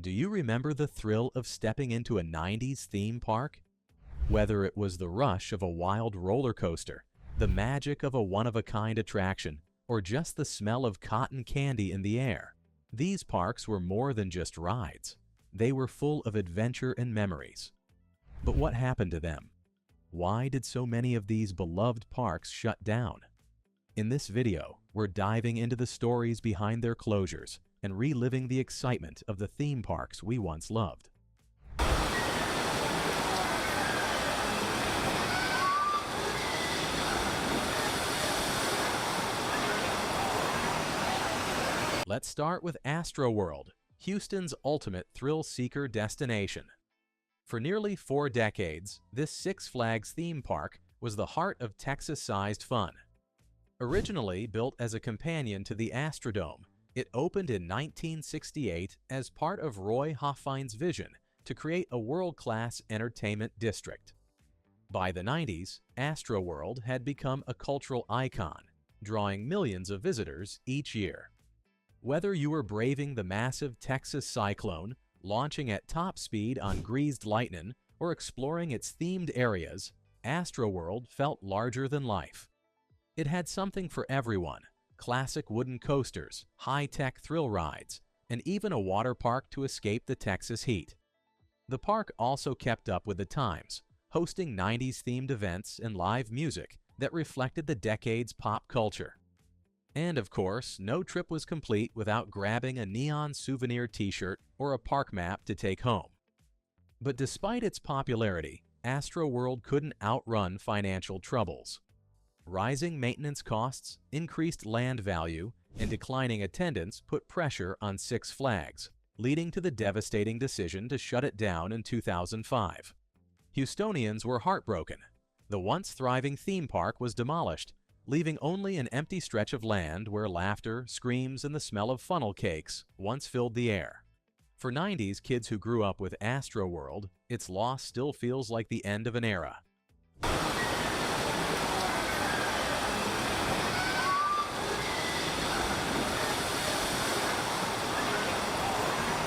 Do you remember the thrill of stepping into a 90s theme park? Whether it was the rush of a wild roller coaster, the magic of a one-of-a-kind attraction, or just the smell of cotton candy in the air, these parks were more than just rides. They were full of adventure and memories. But what happened to them? Why did so many of these beloved parks shut down? In this video, we're diving into the stories behind their closures and reliving the excitement of the theme parks we once loved. Let's start with Astroworld, Houston's ultimate thrill-seeker destination. For nearly 4 decades, this Six Flags theme park was the heart of Texas-sized fun. Originally built as a companion to the Astrodome, it opened in 1968 as part of Roy Hoffman's vision to create a world-class entertainment district. By the 90s, Astroworld had become a cultural icon, drawing millions of visitors each year. Whether you were braving the massive Texas cyclone, launching at top speed on greased lightning, or exploring its themed areas, Astroworld felt larger than life. It had something for everyone: classic wooden coasters, high-tech thrill rides, and even a water park to escape the Texas heat. The park also kept up with the times, hosting 90s-themed events and live music that reflected the decade's pop culture. And of course, no trip was complete without grabbing a neon souvenir t-shirt or a park map to take home. But despite its popularity, Astroworld couldn't outrun financial troubles. Rising maintenance costs, increased land value, and declining attendance put pressure on Six Flags, leading to the devastating decision to shut it down in 2005. Houstonians were heartbroken. The once thriving theme park was demolished, leaving only an empty stretch of land where laughter, screams, and the smell of funnel cakes once filled the air. For 90s kids who grew up with Astroworld, its loss still feels like the end of an era.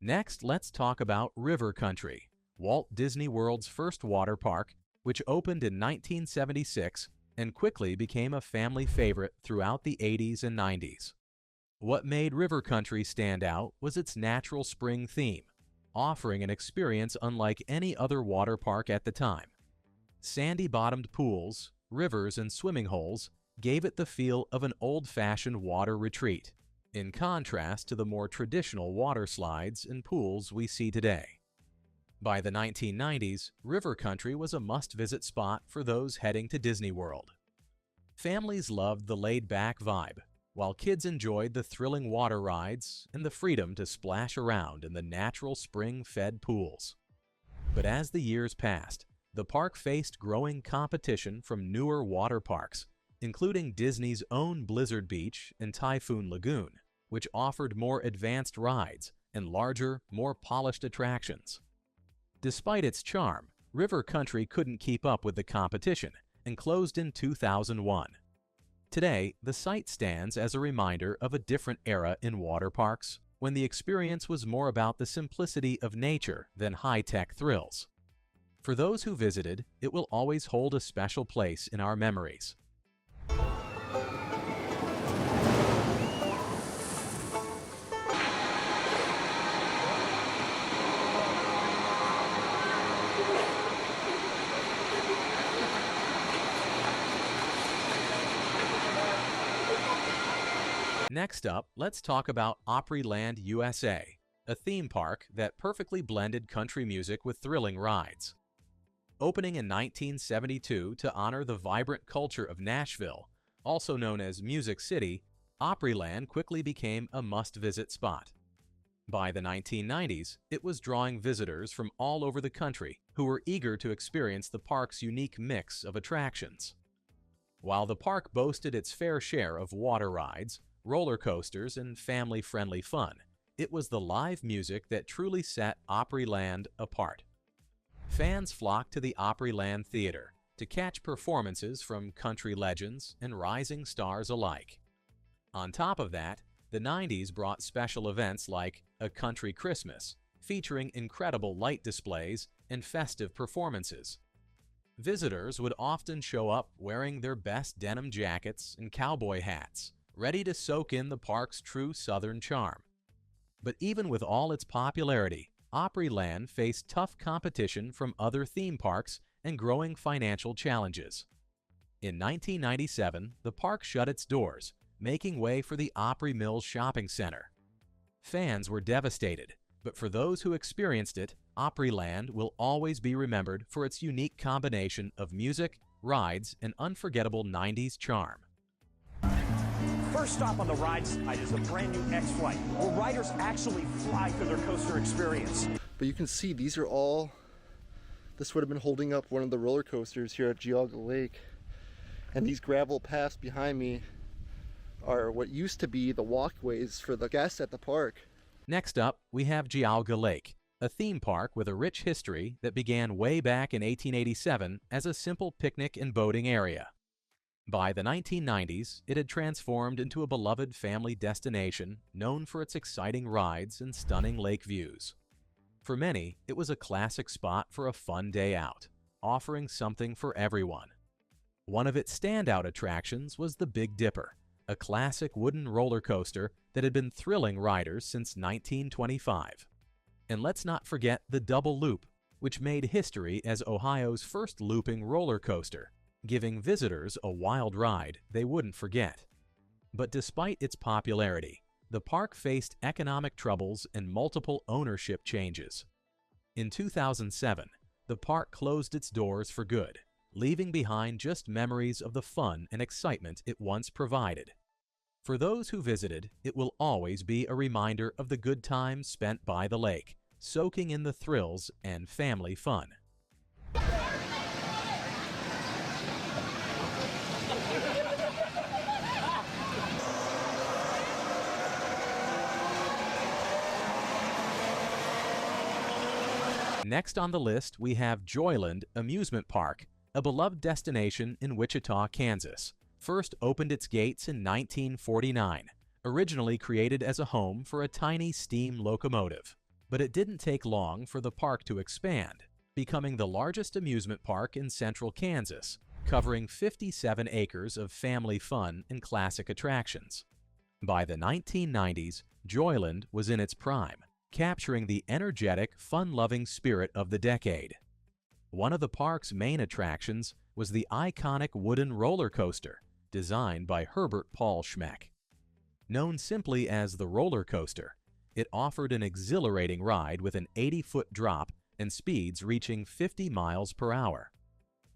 Next, let's talk about River Country, Walt Disney World's first water park, which opened in 1976 and quickly became a family favorite throughout the 80s and 90s. What made River Country stand out was its natural spring theme, offering an experience unlike any other water park at the time. Sandy-bottomed pools, rivers, and swimming holes gave it the feel of an old-fashioned water retreat, in contrast to the more traditional water slides and pools we see today. By the 1990s, River Country was a must-visit spot for those heading to Disney World. Families loved the laid-back vibe, while kids enjoyed the thrilling water rides and the freedom to splash around in the natural spring-fed pools. But as the years passed, the park faced growing competition from newer water parks, including Disney's own Blizzard Beach and Typhoon Lagoon, which offered more advanced rides and larger, more polished attractions. Despite its charm, River Country couldn't keep up with the competition and closed in 2001. Today, the site stands as a reminder of a different era in water parks, when the experience was more about the simplicity of nature than high-tech thrills. For those who visited, it will always hold a special place in our memories. Next up, let's talk about Opryland USA, a theme park that perfectly blended country music with thrilling rides. Opening in 1972 to honor the vibrant culture of Nashville, also known as Music City, Opryland quickly became a must-visit spot. By the 1990s, it was drawing visitors from all over the country who were eager to experience the park's unique mix of attractions. While the park boasted its fair share of water rides, roller coasters, and family-friendly fun, it was the live music that truly set Opryland apart. Fans flocked to the Opryland Theater to catch performances from country legends and rising stars alike. On top of that, the 90s brought special events like A Country Christmas, featuring incredible light displays and festive performances. Visitors would often show up wearing their best denim jackets and cowboy hats, ready to soak in the park's true Southern charm. But even with all its popularity, Opryland faced tough competition from other theme parks and growing financial challenges. In 1997, the park shut its doors, making way for the Opry Mills Shopping Center. Fans were devastated, but for those who experienced it, Opryland will always be remembered for its unique combination of music, rides, and unforgettable 90s charm. First stop on the ride side is a brand new X-Flight, where riders actually fly through their coaster experience. But you can see these are all, this would have been holding up one of the roller coasters here at Geauga Lake. And these gravel paths behind me are what used to be the walkways for the guests at the park. Next up, we have Geauga Lake, a theme park with a rich history that began way back in 1887 as a simple picnic and boating area. By the 1990s, it had transformed into a beloved family destination known for its exciting rides and stunning lake views. For many, it was a classic spot for a fun day out, offering something for everyone. One of its standout attractions was the Big Dipper, a classic wooden roller coaster that had been thrilling riders since 1925. And let's not forget the Double Loop, which made history as Ohio's first looping roller coaster, giving visitors a wild ride they wouldn't forget. But despite its popularity, the park faced economic troubles and multiple ownership changes. In 2007, the park closed its doors for good, leaving behind just memories of the fun and excitement it once provided. For those who visited, it will always be a reminder of the good times spent by the lake, soaking in the thrills and family fun. Next on the list, we have Joyland Amusement Park, a beloved destination in Wichita, Kansas. First opened its gates in 1949, originally created as a home for a tiny steam locomotive. But it didn't take long for the park to expand, becoming the largest amusement park in central Kansas, covering 57 acres of family fun and classic attractions. By the 1990s, Joyland was in its prime, capturing the energetic, fun-loving spirit of the decade. One of the park's main attractions was the iconic wooden roller coaster, designed by Herbert Paul Schmeck. Known simply as the roller coaster, it offered an exhilarating ride with an 80-foot drop and speeds reaching 50 miles per hour.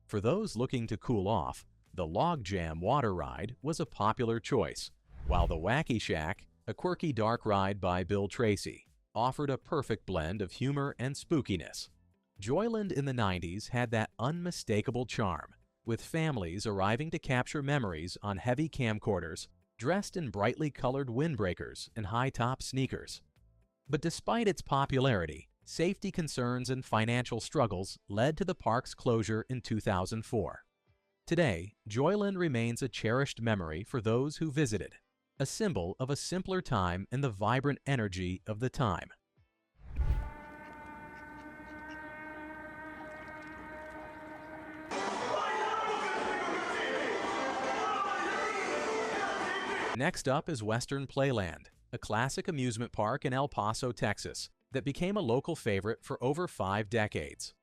For those looking to cool off, the Log Jam water ride was a popular choice, while the Wacky Shack, a quirky dark ride by Bill Tracy, offered a perfect blend of humor and spookiness. Joyland in the 90s had that unmistakable charm, with families arriving to capture memories on heavy camcorders, dressed in brightly colored windbreakers and high-top sneakers. But despite its popularity, safety concerns and financial struggles led to the park's closure in 2004. Today, Joyland remains a cherished memory for those who visited, a symbol of a simpler time and the vibrant energy of the time. Next up is Western Playland, a classic amusement park in El Paso, Texas, that became a local favorite for over 5 decades.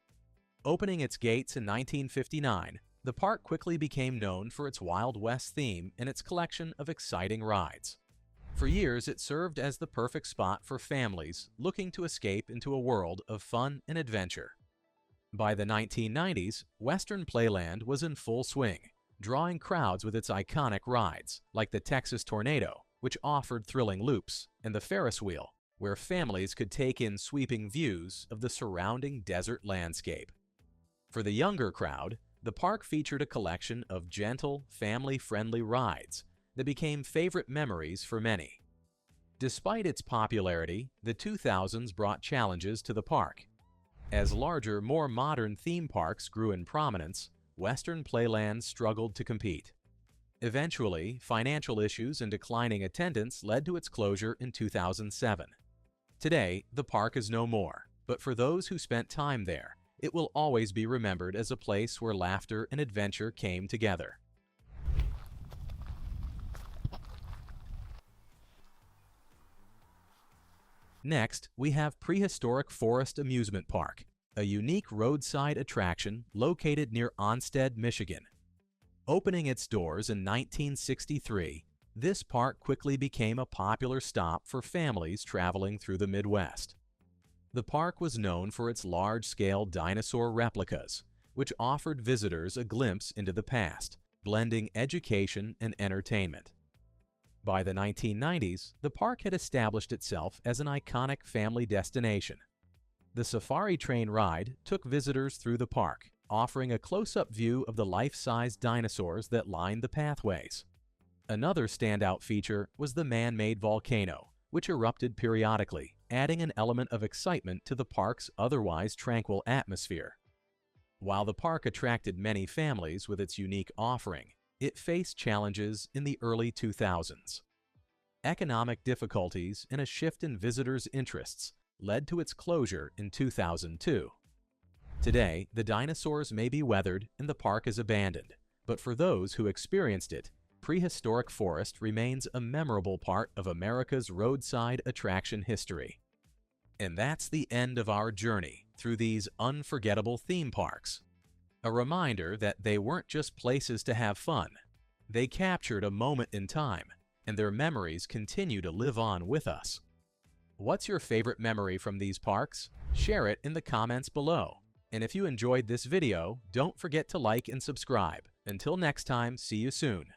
Opening its gates in 1959, the park quickly became known for its Wild West theme and its collection of exciting rides. For years, it served as the perfect spot for families looking to escape into a world of fun and adventure. By the 1990s, Western Playland was in full swing, drawing crowds with its iconic rides, like the Texas Tornado, which offered thrilling loops, and the Ferris wheel, where families could take in sweeping views of the surrounding desert landscape. For the younger crowd, the park featured a collection of gentle, family-friendly rides that became favorite memories for many. Despite its popularity, the 2000s brought challenges to the park. As larger, more modern theme parks grew in prominence, Western Playland struggled to compete. Eventually, financial issues and declining attendance led to its closure in 2007. Today, the park is no more, but for those who spent time there, it will always be remembered as a place where laughter and adventure came together. Next, we have Prehistoric Forest Amusement Park, a unique roadside attraction located near Onstead, Michigan. Opening its doors in 1963, this park quickly became a popular stop for families traveling through the Midwest. The park was known for its large-scale dinosaur replicas, which offered visitors a glimpse into the past, blending education and entertainment. By the 1990s, the park had established itself as an iconic family destination. The safari train ride took visitors through the park, offering a close-up view of the life-size dinosaurs that lined the pathways. Another standout feature was the man-made volcano, which erupted periodically, adding an element of excitement to the park's otherwise tranquil atmosphere. While the park attracted many families with its unique offering, it faced challenges in the early 2000s. Economic difficulties and a shift in visitors' interests led to its closure in 2002. Today, the dinosaurs may be weathered and the park is abandoned, but for those who experienced it, Prehistoric Forest remains a memorable part of America's roadside attraction history. And that's the end of our journey through these unforgettable theme parks. A reminder that they weren't just places to have fun. They captured a moment in time, and their memories continue to live on with us. What's your favorite memory from these parks? Share it in the comments below. And if you enjoyed this video, don't forget to like and subscribe. Until next time, see you soon.